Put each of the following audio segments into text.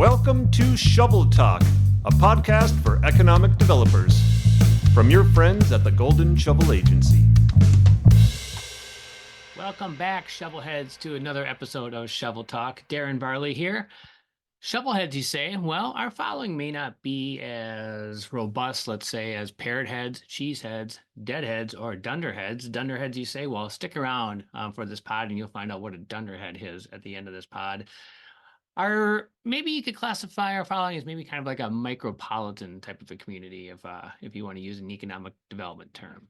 Welcome to Shovel Talk, a podcast for economic developers. From your friends at the Golden Shovel Agency. Welcome back, Shovelheads, to another episode of Shovel Talk. Darren Barley here. Shovelheads, you say? Well, our following may not be as robust, let's say, as parrot heads, cheese heads, deadheads, or dunderheads. Dunderheads, you say? Well, stick around for this pod and you'll find out what a dunderhead is at the end of this pod. Maybe you could classify our following as maybe kind of like a micropolitan type of a community if you want to use an economic development term.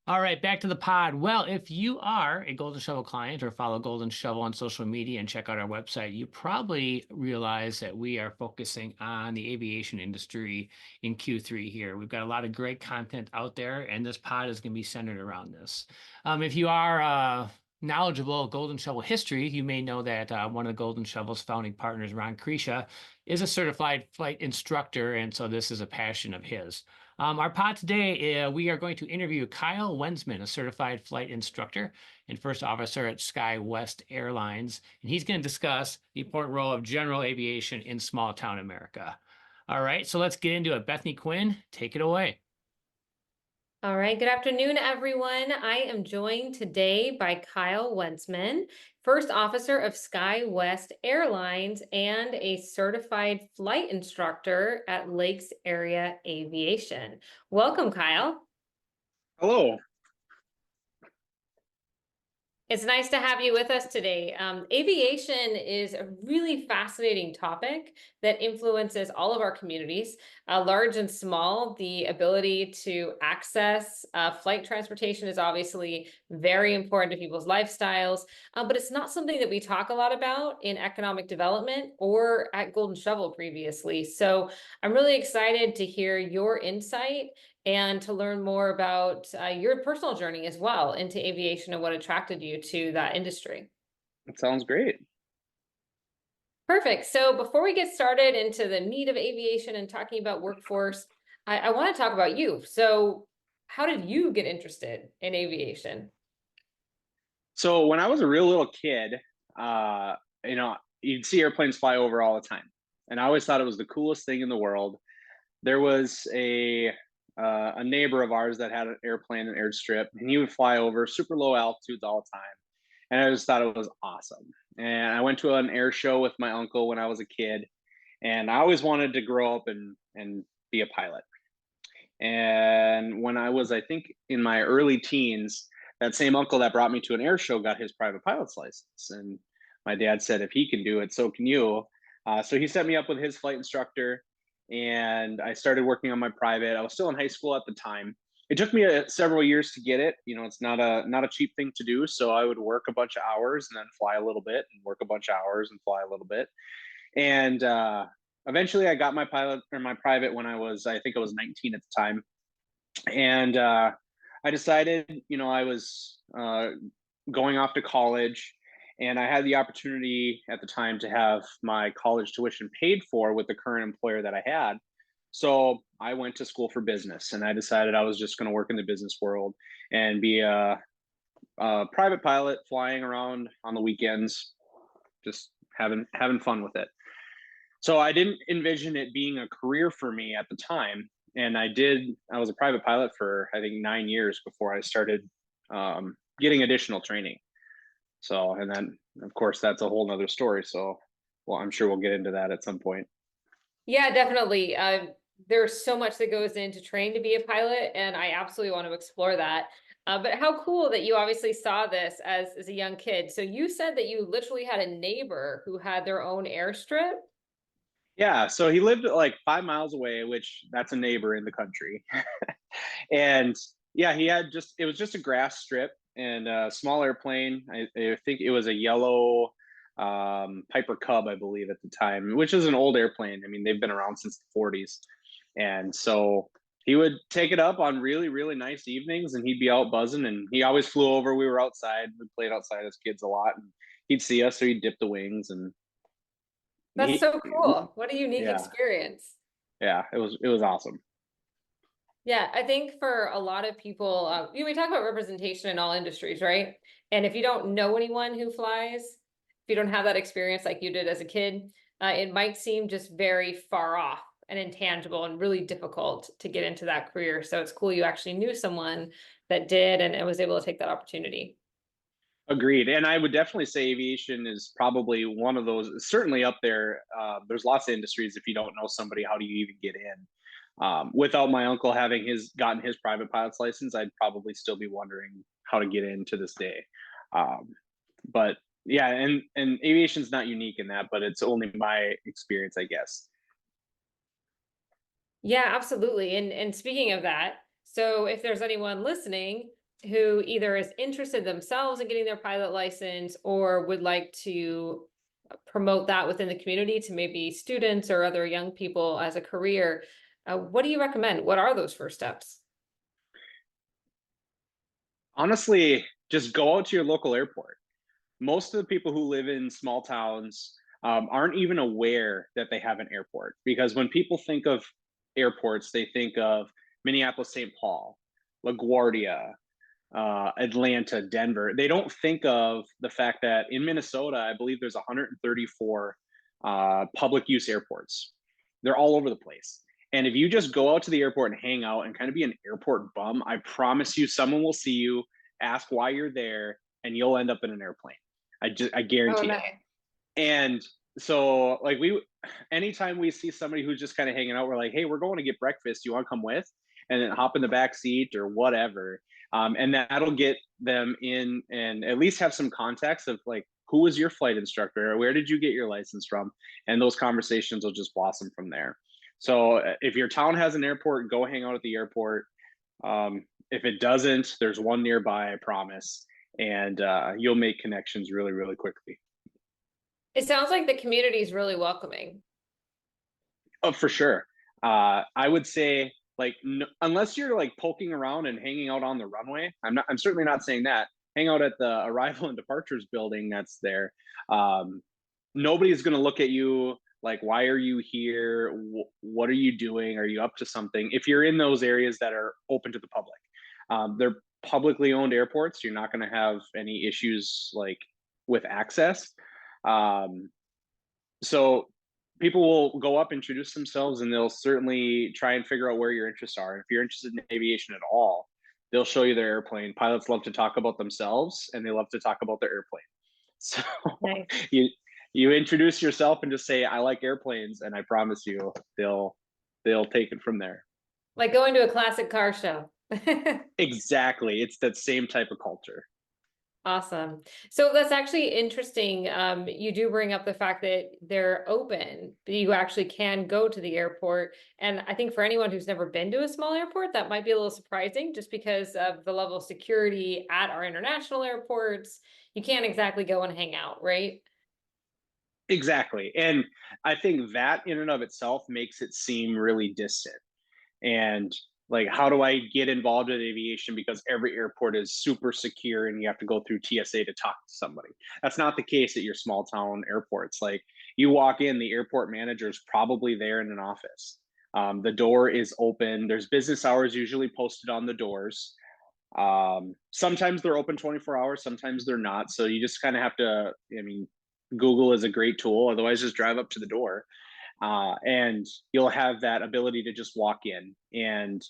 All right, back to the pod. Well, if you are a Golden Shovel client or follow Golden Shovel on social media and check out our website, you probably realize that we are focusing on the aviation industry in Q3 here. We've got a lot of great content out there, and this pod is going to be centered around this. If you are knowledgeable of Golden Shovel history, you may know that one of the Golden Shovel's founding partners, Ron Krisha, is a certified flight instructor, and so this is a passion of his. Our pod today, we are going to interview Kyle Wensmann, a certified flight instructor and first officer at SkyWest Airlines, and he's going to discuss the important role of general aviation in small town America. All right, so let's get into it. Bethany Quinn, take it away. All right, good afternoon, everyone. I am joined today by Kyle Wensmann, first officer of SkyWest Airlines and a certified flight instructor at Lakes Area Aviation. Welcome, Kyle. Hello. It's nice to have you with us today. Aviation is a really fascinating topic that influences all of our communities, large and small. The ability to access flight transportation is obviously very important to people's lifestyles, but it's not something that we talk a lot about in economic development or at Golden Shovel previously. So I'm really excited to hear your insight and to learn more about your personal journey as well into aviation and what attracted you to that industry. That sounds great. Perfect. So before we get started into the meat of aviation and talking about workforce, I want to talk about you. So how did you get interested in aviation? So when I was a real little kid, you'd see airplanes fly over all the time. And I always thought it was the coolest thing in the world. There was a neighbor of ours that had an airplane, an airstrip, and he would fly over super low altitudes all the time. And I just thought it was awesome. And I went to an air show with my uncle when I was a kid, and I always wanted to grow up and be a pilot. And when I was, I think, in my early teens, that same uncle that brought me to an air show got his private pilot's license. And my dad said, if he can do it, so can you. So he set me up with his flight instructor, and I started working on my private. I was still in high school at the time. It took me several years to get it. It's not a cheap thing to do. So I would work a bunch of hours and then fly a little bit, and work a bunch of hours and fly a little bit. And eventually, I got my pilot or my private when I think I was 19 at the time. And I decided, I was going off to college. And I had the opportunity at the time to have my college tuition paid for with the current employer that I had. So I went to school for business, and I decided I was just going to work in the business world and be a private pilot, flying around on the weekends, just having fun with it. So I didn't envision it being a career for me at the time. And I was a private pilot for, I think, 9 years before I started getting additional training. So, and then of course that's a whole nother story. So, well, I'm sure we'll get into that at some point. Yeah, definitely. There's so much that goes into train to be a pilot, and I absolutely want to explore that. But how cool that you obviously saw this as a young kid. So you said that you literally had a neighbor who had their own airstrip? Yeah, so he lived like 5 miles away, which that's a neighbor in the country. And yeah, it was just a grass strip and a small airplane. I think it was a yellow Piper Cub, I believe, at the time, which is an old airplane. I mean, they've been around since the 40s. And so he would take it up on really, really nice evenings, and he'd be out buzzing, and he always flew over. We were outside. We played outside as kids a lot, and he'd see us, so he'd dip the wings. And That's so cool. What a unique experience. Yeah, it was awesome. Yeah, I think for a lot of people, we talk about representation in all industries, right? And if you don't know anyone who flies, if you don't have that experience like you did as a kid, it might seem just very far off and intangible and really difficult to get into that career. So it's cool you actually knew someone that did and was able to take that opportunity. Agreed. And I would definitely say aviation is probably one of those, certainly up there. There's lots of industries. If you don't know somebody, how do you even get in? Without my uncle having gotten his private pilot's license, I'd probably still be wondering how to get in to this day. But yeah, and aviation's not unique in that, but it's only my experience, I guess. Yeah, absolutely. And speaking of that, so if there's anyone listening who either is interested themselves in getting their pilot license or would like to promote that within the community to maybe students or other young people as a career, what do you recommend? What are those first steps? Honestly, just go out to your local airport. Most of the people who live in small towns aren't even aware that they have an airport, because when people think of airports, they think of Minneapolis, St. Paul, LaGuardia, Atlanta, Denver. They don't think of the fact that in Minnesota, I believe there's 134 public use airports. They're all over the place. And if you just go out to the airport and hang out and kind of be an airport bum, I promise you, someone will see you, ask why you're there, and you'll end up in an airplane. I Oh, guarantee it. nice. And so like anytime we see somebody who's just kind of hanging out, we're like, hey, we're going to get breakfast. You want to come with? And then hop in the back seat or whatever. And that'll get them in and at least have some context of like, who was your flight instructor? Or where did you get your license from? And those conversations will just blossom from there. So if your town has an airport, go hang out at the airport. If it doesn't, there's one nearby, I promise. And you'll make connections really, really quickly. It sounds like the community is really welcoming. Oh, for sure. I would say like unless you're like poking around and hanging out on the runway, I'm certainly not saying that. Hang out at the arrival and departures building that's there. Nobody's going to look at you like, why are you here? What are you doing? Are you up to something? If you're in those areas that are open to the public, they're publicly owned airports. You're not going to have any issues like with access. So people will go up, introduce themselves, and they'll certainly try and figure out where your interests are. If you're interested in aviation at all, they'll show you their airplane. Pilots love to talk about themselves, and they love to talk about their airplane. So Nice. you introduce yourself and just say, I like airplanes, and I promise you they'll take it from there. Like going to a classic car show. Exactly. It's that same type of culture. Awesome. So that's actually interesting. You do bring up the fact that they're open, but you actually can go to the airport. And I think for anyone who's never been to a small airport, that might be a little surprising just because of the level of security at our international airports. You can't exactly go and hang out, right? Exactly. And I think that in and of itself makes it seem really distant. And like, how do I get involved in aviation? Because every airport is super secure and you have to go through TSA to talk to somebody. That's not the case at your small town airports. Like, you walk in, the airport manager is probably there in an office. The door is open. There's business hours usually posted on the doors. Sometimes they're open 24 hours, sometimes they're not. So you just kind of have to, I mean, Google is a great tool. Otherwise, just drive up to the door. And you'll have that ability to just walk in. And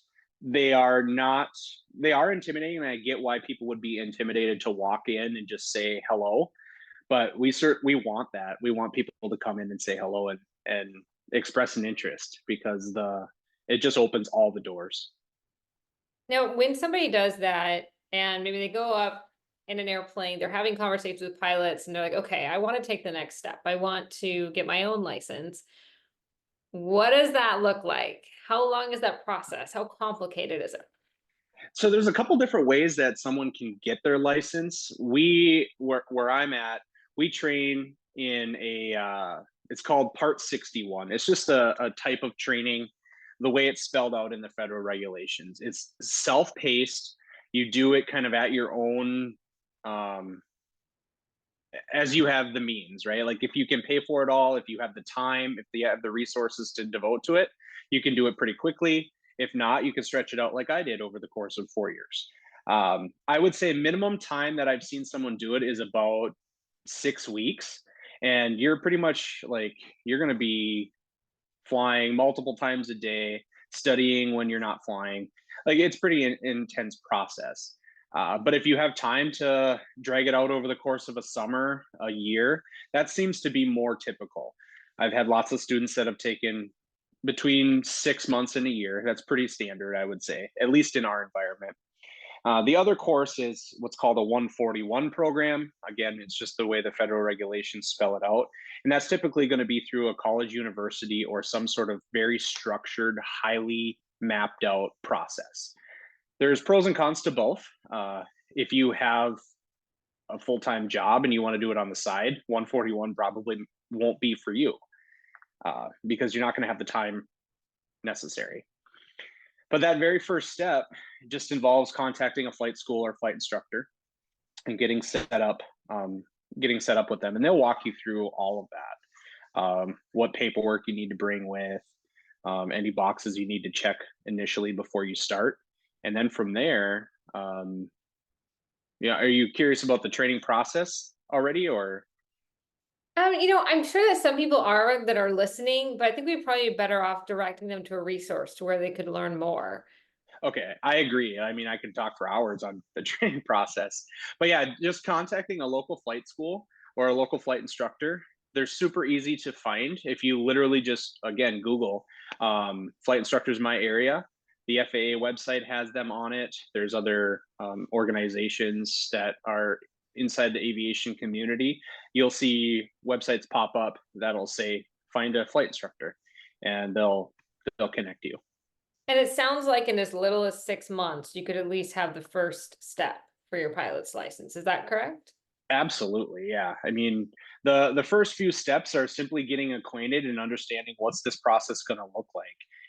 they are intimidating, and I get why people would be intimidated to walk in and just say hello, but we want that. We want people to come in and say hello and express an interest, because it just opens all the doors. Now, when somebody does that and maybe they go up in an airplane, they're having conversations with pilots and they're like, okay, I want to take the next step. I want to get my own license. What does that look like? How long is that process? How complicated is it? So there's a couple different ways that someone can get their license. Where I'm at, we train in it's called Part 61. It's just a type of training, the way it's spelled out in the federal regulations. It's self-paced. You do it kind of at your own, as you have the means, right? Like, if you can pay for it all, if you have the time, if you have the resources to devote to it, you can do it pretty quickly. If not, you can stretch it out like I did over the course of 4 years. I would say minimum time that I've seen someone do it is about 6 weeks. And you're pretty much like, you're going to be flying multiple times a day, studying when you're not flying. Like, it's pretty intense process. But if you have time to drag it out over the course of a summer, a year, that seems to be more typical. I've had lots of students that have taken between 6 months and a year. That's pretty standard, I would say, at least in our environment. The other course is what's called a 141 program. Again, it's just the way the federal regulations spell it out. And that's typically going to be through a college, university, or some sort of very structured, highly mapped out process. There's pros and cons to both. If you have a full-time job and you want to do it on the side, 141 probably won't be for you, because you're not going to have the time necessary. But that very first step just involves contacting a flight school or flight instructor and getting set up with them, and they'll walk you through all of that. What paperwork you need to bring with, any boxes you need to check initially before you start, and then from there, are you curious about the training process already, or? I'm sure that some people that are listening, but I think we'd probably be better off directing them to a resource to where they could learn more. Okay, I agree. I mean, I could talk for hours on the training process, but yeah, just contacting a local flight school or a local flight instructor. They're super easy to find if you literally just, again, Google flight instructors in my area. The FAA website has them on it. There's other organizations that are inside the aviation community. You'll see websites pop up that'll say find a flight instructor, and they'll connect you. And it sounds like in as little as 6 months, you could at least have the first step for your pilot's license. Is that correct? Absolutely, yeah. I mean, the first few steps are simply getting acquainted and understanding what's this process going to look like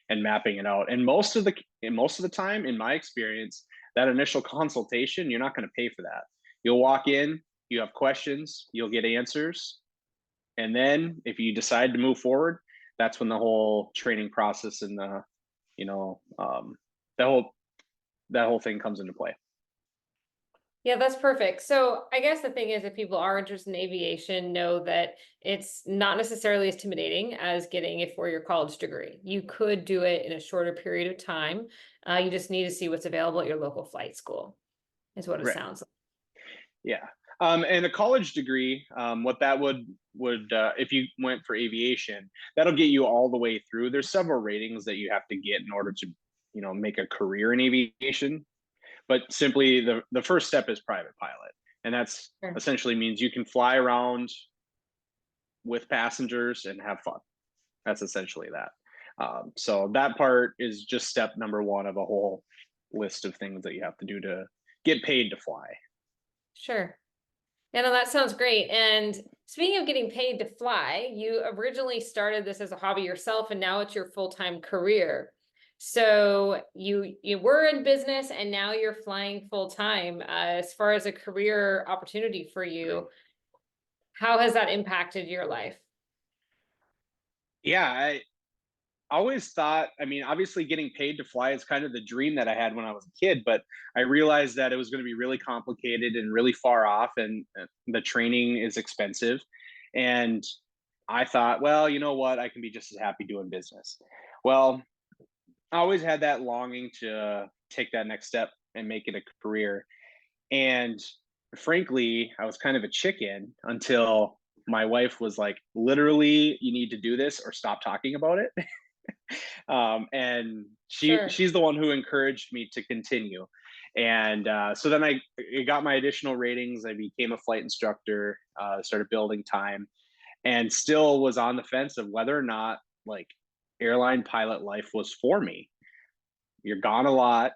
and mapping it out. And most of the time, in my experience, that initial consultation, you're not going to pay for that. You'll walk in, you have questions, you'll get answers, and then if you decide to move forward, that's when the whole training process and the that whole thing comes into play. Yeah, that's perfect. So I guess the thing is, if people are interested in aviation, know that it's not necessarily as intimidating as getting a four-year college degree. You could do it in a shorter period of time. You just need to see what's available at your local flight school, is what it Right. sounds like. Yeah. And a college degree, what that would if you went for aviation, that'll get you all the way through. There's several ratings that you have to get in order to, make a career in aviation. But simply the first step is private pilot. And that's Sure. essentially means you can fly around with passengers and have fun. That's essentially that. So that part is just step number one of a whole list of things that you have to do to get paid to fly. Sure. Yeah, no, that sounds great. And speaking of getting paid to fly, you originally started this as a hobby yourself, and now it's your full-time career. So you were in business, and now you're flying full-time. As far as a career opportunity for you, how has that impacted your life? Yeah, I always thought, I mean, obviously getting paid to fly is kind of the dream that I had when I was a kid, but I realized that it was going to be really complicated and really far off, and the training is expensive. And I thought, well, you know what? I can be just as happy doing business. Well, I always had that longing to take that next step and make it a career. And frankly, I was kind of a chicken until my wife was like, literally, you need to do this or stop talking about it. And Sure. she's the one who encouraged me to continue. And so then I got my additional ratings. I became a flight instructor, started building time, and still was on the fence of whether or not like airline pilot life was for me. You're gone a lot,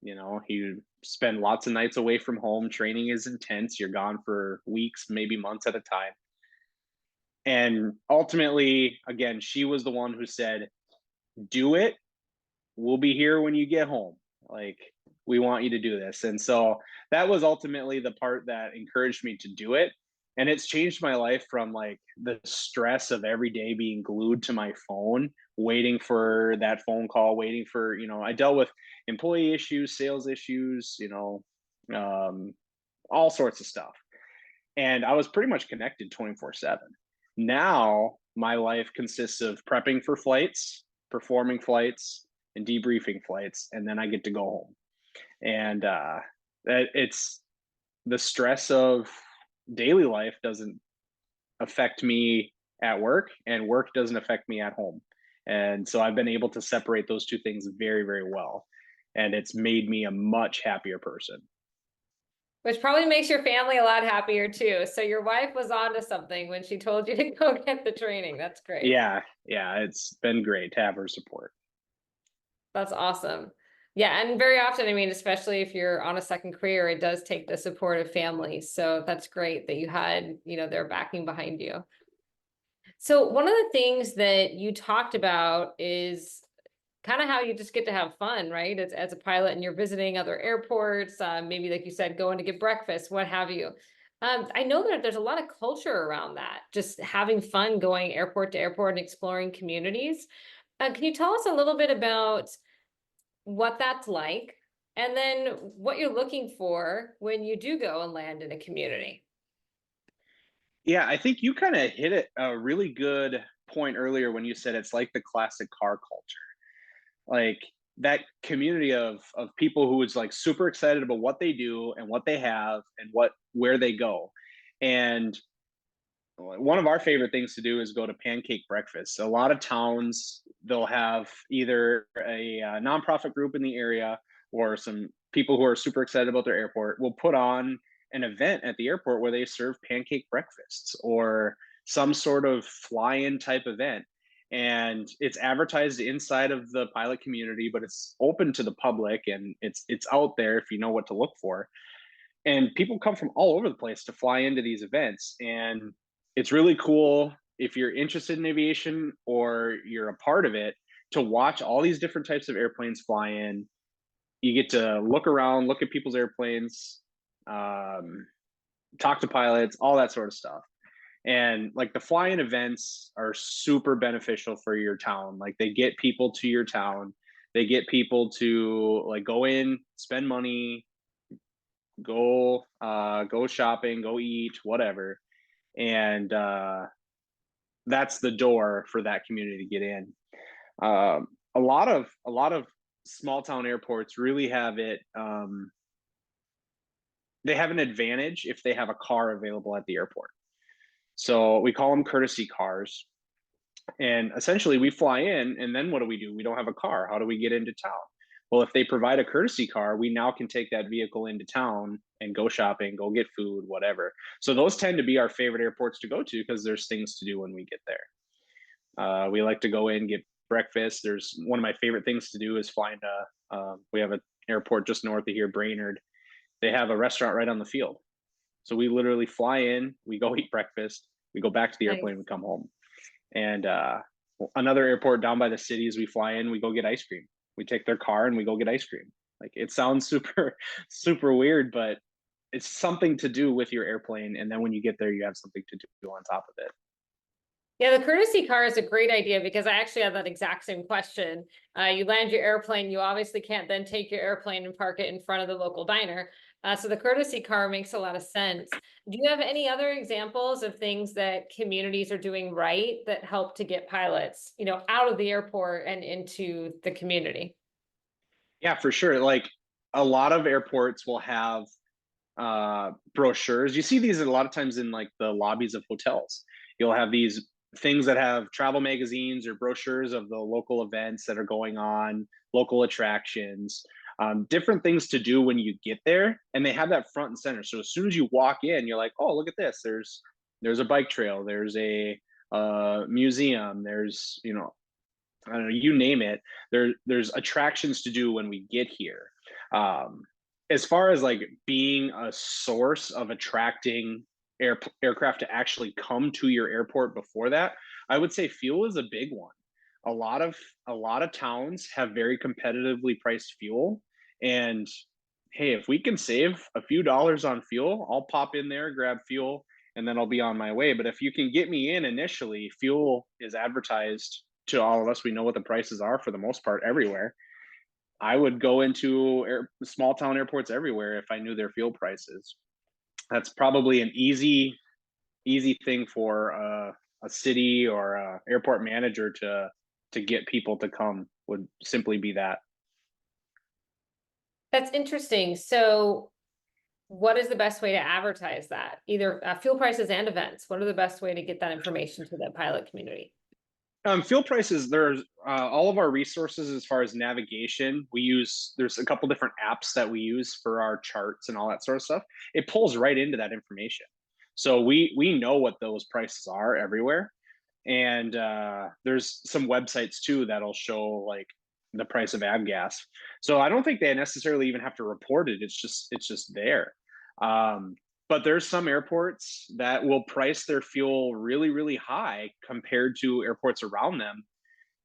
you spend lots of nights away from home. Training is intense. You're gone for weeks, maybe months at a time. And ultimately, again, she was the one who said, do it. We'll be here when you get home. Like, we want you to do this. And so that was ultimately the part that encouraged me to do it. And it's changed my life from like the stress of every day being glued to my phone, waiting for that phone call, waiting for, I dealt with employee issues, sales issues, all sorts of stuff. and I was pretty much connected 24/7. Now my life consists of prepping for flights, performing flights, and debriefing flights, and then I get to go home. And it's the stress of daily life doesn't affect me at work, and work doesn't affect me at home. And so I've been able to separate those two things very, very well. And it's made me a much happier person. Which probably makes your family a lot happier too. So your wife was onto something when she told you to go get the training. That's great. Yeah, it's been great to have her support. That's awesome. Yeah, and very often, I mean, especially if you're on a second career, it does take the support of family. So that's great that you had, their backing behind you. So one of the things that you talked about is kind of how you just get to have fun, right? As a pilot and you're visiting other airports, maybe like you said, going to get breakfast, what have you. I know that there's a lot of culture around that, just having fun going airport to airport and exploring communities. Can you tell us a little bit about what that's like, and then what you're looking for when you do go and land in a community? Yeah, I think you kind of hit it a really good point earlier when you said it's like the classic car culture. Like that community of people who is like super excited about what they do and what they have and where they go. And one of our favorite things to do is go to pancake breakfast. A lot of towns, they'll have either a nonprofit group in the area or some people who are super excited about their airport will put on an event at the airport where they serve pancake breakfasts or some sort of fly-in type event. And it's advertised inside of the pilot community, but it's open to the public, and it's out there if you know what to look for. And people come from all over the place to fly into these events, and it's really cool if you're interested in aviation or you're a part of it to watch all these different types of airplanes fly in. You get to look around, look at people's airplanes, um, talk to pilots, all that sort of stuff. And like the fly-in events are super beneficial for your town. Like they get people to your town, they get people to like go in, spend money, go shopping, go eat, whatever. And that's the door for that community to get in. A lot of small town airports really have it. They have an advantage if they have a car available at the airport. So we call them courtesy cars. And essentially, we fly in, and then what do? We don't have a car. How do we get into town? Well, if they provide a courtesy car, we now can take that vehicle into town and go shopping, go get food, whatever. So those tend to be our favorite airports to go to because there's things to do when we get there. We like to go in, get breakfast. There's one of my favorite things to do is find we have an airport just north of here, Brainerd. They have a restaurant right on the field. So we literally fly in, we go eat breakfast, we go back to the airplane, we come home. And another airport down by the cities, we fly in, we go get ice cream. We take their car and we go get ice cream. Like it sounds super, super weird, but it's something to do with your airplane. And then when you get there, you have something to do on top of it. Yeah, the courtesy car is a great idea because I actually had that exact same question. You land your airplane, you obviously can't then take your airplane and park it in front of the local diner. So the courtesy car makes a lot of sense. Do you have any other examples of things that communities are doing right that help to get pilots, out of the airport and into the community? Yeah, for sure. Like a lot of airports will have brochures. You see these a lot of times in like the lobbies of hotels. You'll have these things that have travel magazines or brochures of the local events that are going on, local attractions, different things to do when you get there, and they have that front and center. So as soon as you walk in, you're like, oh, look at this. There's a bike trail. There's a museum. There's I don't know, you name it. There's attractions to do when we get here. As far as like being a source of attracting aircraft to actually come to your airport before that, I would say fuel is a big one. A lot of towns have very competitively priced fuel, and hey, if we can save a few dollars on fuel, I'll pop in there, grab fuel, and then I'll be on my way. But if you can get me in initially, fuel is advertised to all of us. We know what the prices are for the most part everywhere. I would go into small town airports everywhere if I knew their fuel prices. that's probably an easy thing for a city or a airport manager to get people to come, would simply be that. That's interesting. So what is the best way to advertise that? Either fuel prices and events. What are the best way to get that information to the pilot community? Fuel prices, there's all of our resources as far as navigation. There's a couple different apps that we use for our charts and all that sort of stuff. It pulls right into that information. So we know what those prices are everywhere. And there's some websites too that'll show like the price of avgas. So I don't think they necessarily even have to report it. It's just there. But there's some airports that will price their fuel really, really high compared to airports around them.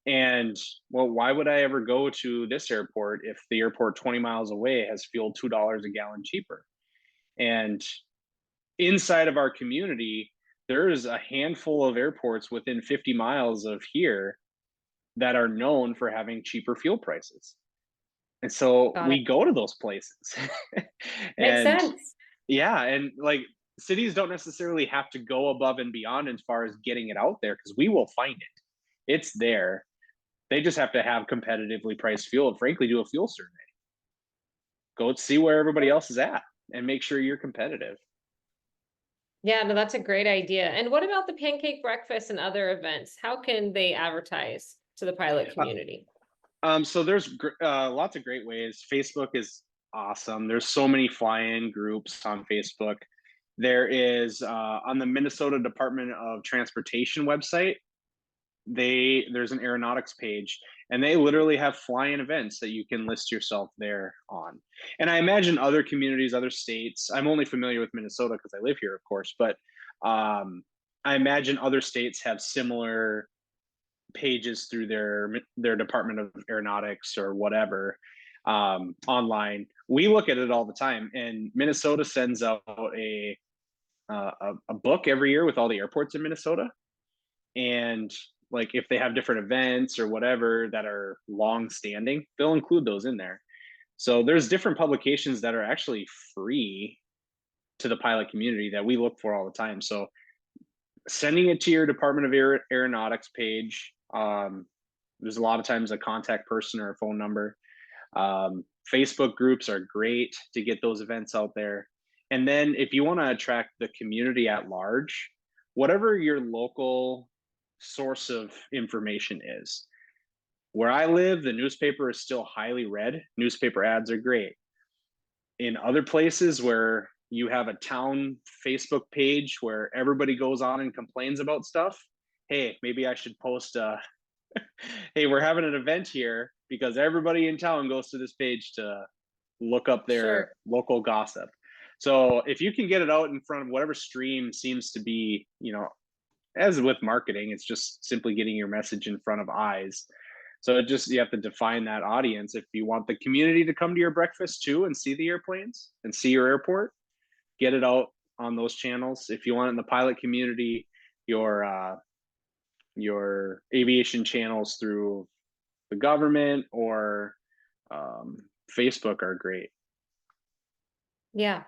And well, why would I ever go to this airport if the airport 20 miles away has fuel $2 a gallon cheaper? And inside of our community, there is a handful of airports within 50 miles of here that are known for having cheaper fuel prices. And so Got it. we go to those places. Makes And sense. yeah, and like cities don't necessarily have to go above and beyond as far as getting it out there, because we will find it. It's there. They just have to have competitively priced fuel and frankly do a fuel survey. Go see where everybody else is at and make sure you're competitive. Yeah, no, that's a great idea. And what about the pancake breakfast and other events? How can they advertise to the pilot community? So there's lots of great ways. Facebook is awesome. There's so many fly-in groups on Facebook. There is on the Minnesota Department of Transportation website, there's an aeronautics page, and they literally have fly-in events that you can list yourself there on. And I imagine other communities, other states, I'm only familiar with Minnesota because I live here, of course, but I imagine other states have similar pages through their Department of Aeronautics or whatever online. We look at it all the time, and Minnesota sends out a book every year with all the airports in Minnesota. And like if they have different events or whatever that are long standing, they'll include those in there. So there's different publications that are actually free to the pilot community that we look for all the time. So sending it to your Department of Aeronautics page, there's a lot of times a contact person or a phone number. Facebook groups are great to get those events out there. And then if you want to attract the community at large, whatever your local source of information is. Where I live, the newspaper is still highly read. Newspaper ads are great. In other places where you have a town Facebook page where everybody goes on and complains about stuff, hey, maybe I should post hey, we're having an event here because everybody in town goes to this page to look up their local gossip. So if you can get it out in front of whatever stream seems to be, as with marketing, it's just simply getting your message in front of eyes. So you have to define that audience. If you want the community to come to your breakfast too and see the airplanes and see your airport, get it out on those channels. If you want it in the pilot community, your aviation channels through the government or Facebook are great. Yeah.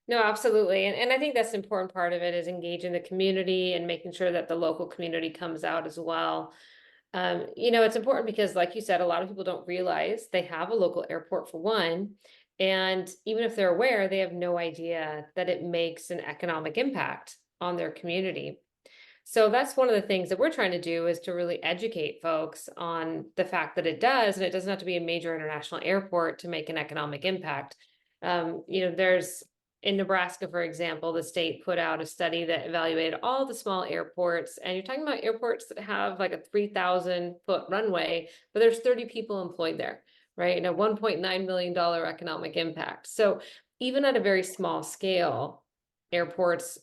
No, absolutely. And I think that's an important part of it is engaging the community and making sure that the local community comes out as well. It's important because like you said, a lot of people don't realize they have a local airport for one. And even if they're aware, they have no idea that it makes an economic impact on their community. So that's one of the things that we're trying to do is to really educate folks on the fact that it does, and it doesn't have to be a major international airport to make an economic impact. There's in Nebraska, for example, the state put out a study that evaluated all the small airports, and you're talking about airports that have like a 3,000-foot runway, but there's 30 people employed there, right? And a $1.9 million economic impact. So even at a very small scale, airports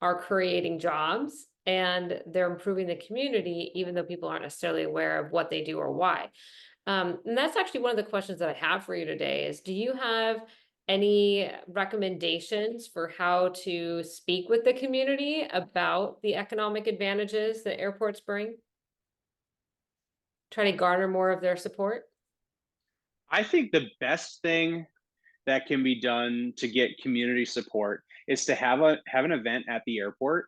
are creating jobs and they're improving the community, even though people aren't necessarily aware of what they do or why. And that's actually one of the questions that I have for you today is, do you have any recommendations for how to speak with the community about the economic advantages that airports bring? Try to garner more of their support? I think the best thing that can be done to get community support is to have an event at the airport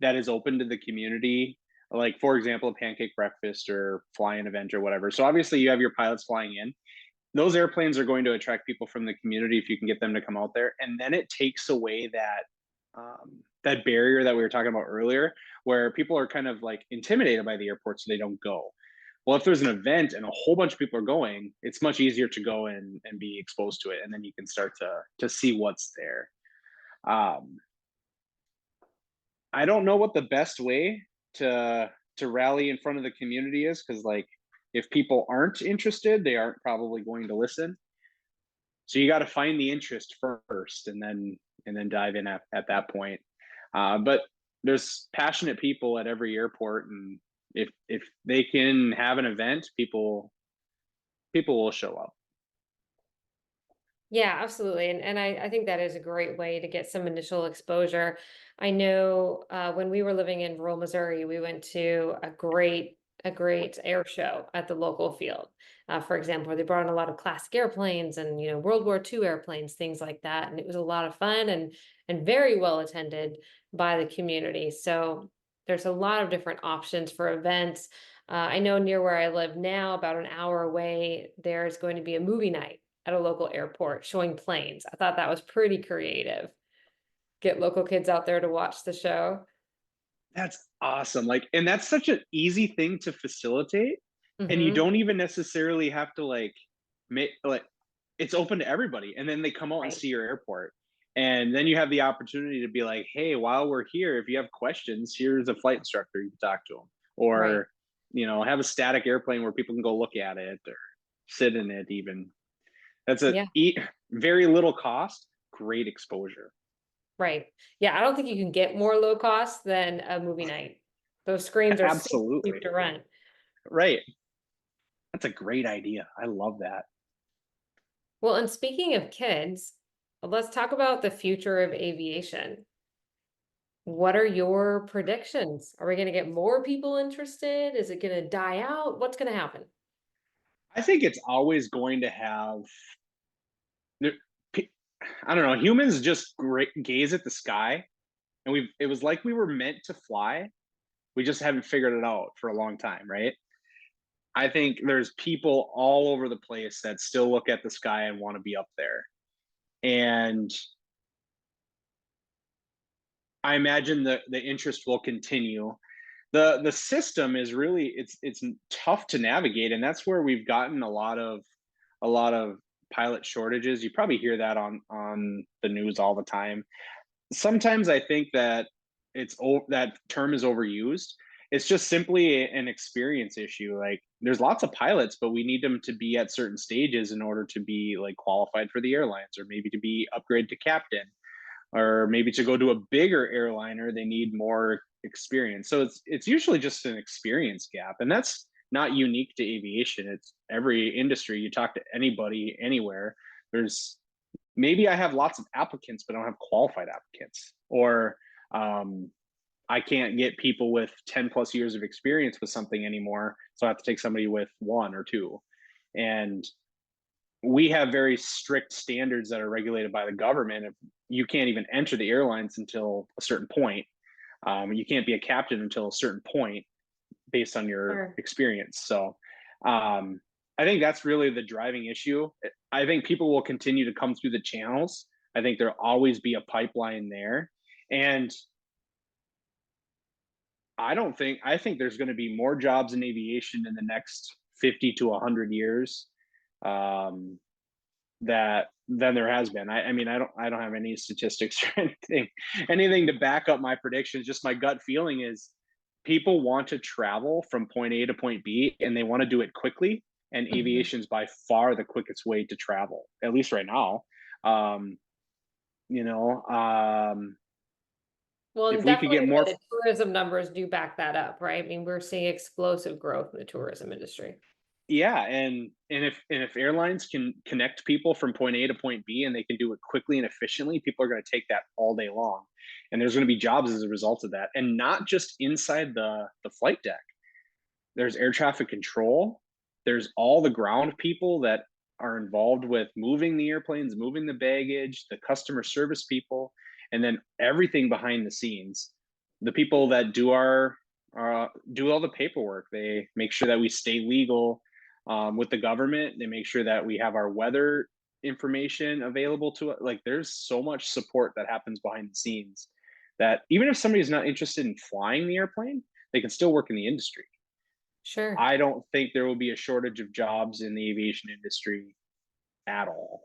that is open to the community, like for example, a pancake breakfast or fly-in event or whatever. So obviously you have your pilots flying in. Those airplanes are going to attract people from the community if you can get them to come out there, and then it takes away that barrier that we were talking about earlier, where people are kind of like intimidated by the airport, so they don't go. Well, if there's an event and a whole bunch of people are going, it's much easier to go and be exposed to it, and then you can start to see what's there. Um, I don't know what the best way to rally in front of the community is, because like if people aren't interested, they aren't probably going to listen. So you got to find the interest first, and then dive in at that point. But there's passionate people at every airport, and if they can have an event, people will show up. Yeah, absolutely. And I think that is a great way to get some initial exposure. I know when we were living in rural Missouri, we went to a great air show at the local field. For example, where they brought in a lot of classic airplanes and World War II airplanes, things like that. And it was a lot of fun and very well attended by the community. So there's a lot of different options for events. I know near where I live now, about an hour away, there's going to be a movie night at a local airport showing planes. I thought that was pretty creative. Get local kids out there to watch the show. That's awesome. Like, and that's such an easy thing to facilitate. And you Hmm. don't even necessarily have to like make like it's open to everybody. And then they come out and Right. see your airport. And then you have the opportunity to be like, hey, while we're here, if you have questions, here's a flight instructor, you can talk to them. Right. Or, have a static airplane where people can go look at it or sit in it even. That's Yeah. very little cost, great exposure. Right. Yeah. I don't think you can get more low cost than a movie night. Those screens are super cheap Absolutely. to rent. Right. That's a great idea. I love that. Well, and speaking of kids, let's talk about the future of aviation. What are your predictions? Are we going to get more people interested? Is it going to die out? What's going to happen? I think it's always going to have there- I don't know, humans just gaze at the sky, and it was like we were meant to fly. We just haven't figured it out for a long time, right? I think there's people all over the place that still look at the sky and want to be up there. And I imagine the interest will continue. The system is really it's tough to navigate, and that's where we've gotten a lot of pilot shortages. You probably hear that on the news all the time. Sometimes I think that that term is overused. It's just simply an experience issue. Like there's lots of pilots, but we need them to be at certain stages in order to be like qualified for the airlines, or maybe to be upgraded to captain, or maybe to go to a bigger airliner they need more experience. So it's usually just an experience gap, and that's not unique to aviation. It's every industry. You talk to anybody anywhere, there's maybe I have lots of applicants but I don't have qualified applicants, or I can't get people with 10 plus years of experience with something anymore, so I have to take somebody with one or two. And we have very strict standards that are regulated by the government. If you can't even enter the airlines until a certain point, you can't be a captain until a certain point based on your Sure. experience. So I think that's really the driving issue. I think people will continue to come through the channels. I think there'll always be a pipeline there. And I think there's going to be more jobs in aviation in the next 50 to 100 years. Um, that than there has been. I mean, I don't have any statistics or anything to back up my predictions. Just my gut feeling is people want to travel from point A to point B, and they want to do it quickly. And Mhm. aviation is by far the quickest way to travel, at least right now. Um, you know, Well, if and we could get definitely more, the tourism numbers do back that up, right? I mean, we're seeing explosive growth in the tourism industry. yeah, and if airlines can connect people from point A to point B, and they can do it quickly and efficiently, people are going to take that all day long, and there's going to be jobs as a result of that, and not just inside the flight deck. There's air traffic control. There's all the ground people that are involved with moving the airplanes, moving the baggage, the customer service people. And then everything behind the scenes, the people that do do all the paperwork, they make sure that we stay legal with the government. They make sure that we have our weather information available to it. Like there's so much support that happens behind the scenes that even if somebody's not interested in flying the airplane, they can still work in the industry. Sure. I don't think there will be a shortage of jobs in the aviation industry at all.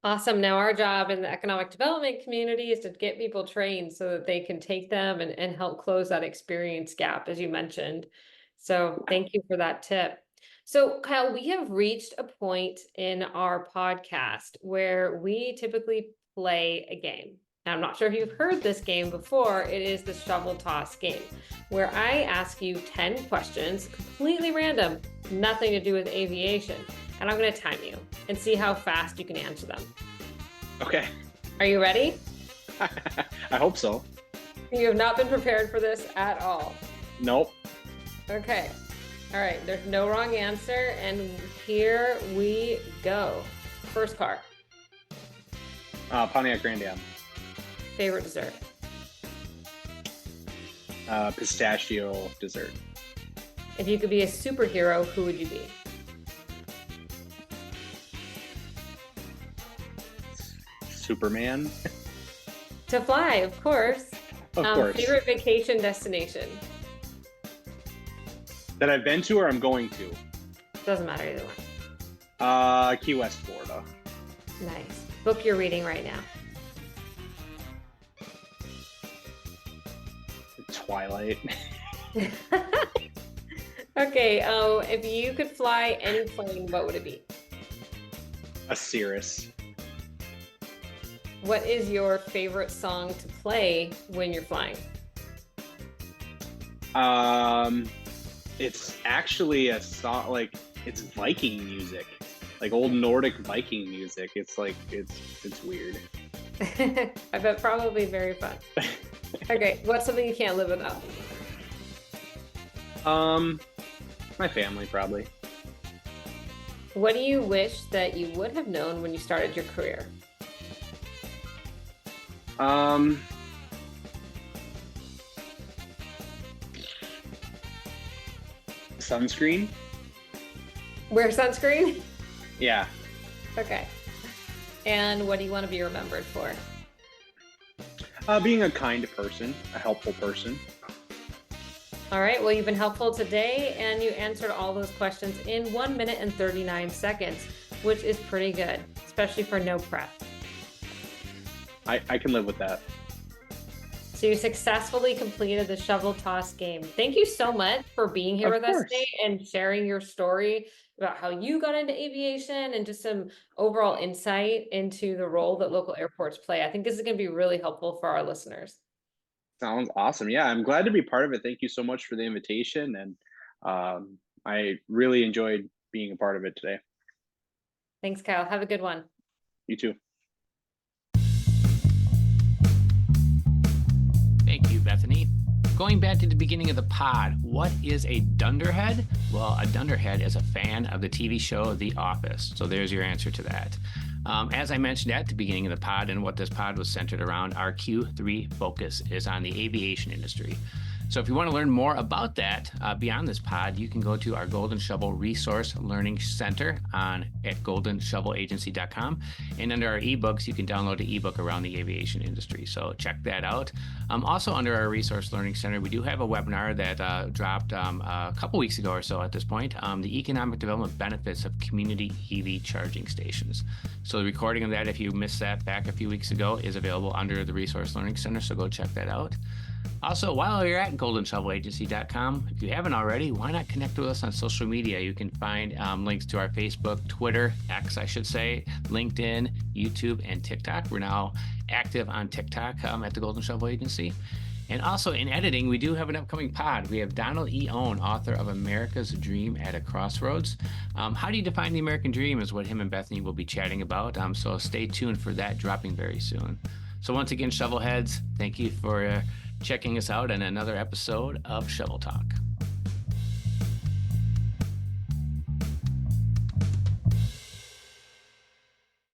Awesome. Now our job in the economic development community is to get people trained so that they can take them and help close that experience gap, as you mentioned. So thank you for that tip. So Kyle, we have reached a point in our podcast where we typically play a game. Now, I'm not sure if you've heard this game before. It is the shovel toss game, where I ask you 10 questions, completely random, nothing to do with aviation. And I'm going to time you and see how fast you can answer them. Okay. Are you ready? I hope so. You have not been prepared for this at all. Nope. Okay. All right. There's no wrong answer. And here we go. First car. Pontiac Grand Am. Favorite dessert. Pistachio dessert. If you could be a superhero, who would you be? Superman. To fly, of course. Of course. Favorite vacation destination. That I've been to or I'm going to. Doesn't matter either one. Key West, Florida. Nice. Book you're reading right now. Twilight. Okay. If you could fly any plane, what would it be? A Cirrus. What is your favorite song to play when you're flying? It's actually a song, like it's Viking music, like old Nordic Viking music. It's like it's weird. I bet probably very fun. Okay, what's something you can't live without? My family probably. What do you wish that you would have known when you started your career? Sunscreen. Wear sunscreen? Yeah. Okay. And what do you want to be remembered for? Being a kind person, a helpful person. All right, well, you've been helpful today, and you answered all those questions in 1 minute and 39 seconds, which is pretty good, especially for no prep. I can live with that. So you successfully completed the shovel toss game. Thank you so much for being here Of with us course. today and sharing your story about how you got into aviation and just some overall insight into the role that local airports play. I think this is going to be really helpful for our listeners. Sounds awesome. Yeah, I'm glad to be part of it. Thank you so much for the invitation, and I really enjoyed being a part of it today. Thanks, Kyle. Have a good one. You too. Thank you, Bethany. Going back to the beginning of the pod, what is a dunderhead? Well, a dunderhead is a fan of the TV show The Office. So there's your answer to that. As I mentioned at the beginning of the pod and what this pod was centered around, our Q3 focus is on the aviation industry. So if you want to learn more about that beyond this pod, you can go to our Golden Shovel Resource Learning Center at goldenshovelagency.com. And under our ebooks, you can download an ebook around the aviation industry. So check that out. Also under our Resource Learning Center, we do have a webinar that dropped a couple weeks ago or so at this point, the economic development benefits of community EV charging stations. So the recording of that, if you missed that back a few weeks ago, is available under the Resource Learning Center. So go check that out. Also, while you're at goldenshovelagency.com, if you haven't already, why not connect with us on social media? You can find links to our Facebook, Twitter, X, I should say, LinkedIn, YouTube, and TikTok. We're now active on TikTok at the Golden Shovel Agency. And also in editing, we do have an upcoming pod. We have Donald E. Owen, author of America's Dream at a Crossroads. How do you define the American Dream is what him and Bethany will be chatting about. So stay tuned for that dropping very soon. So once again, Shovelheads, thank you for checking us out on another episode of Shovel Talk.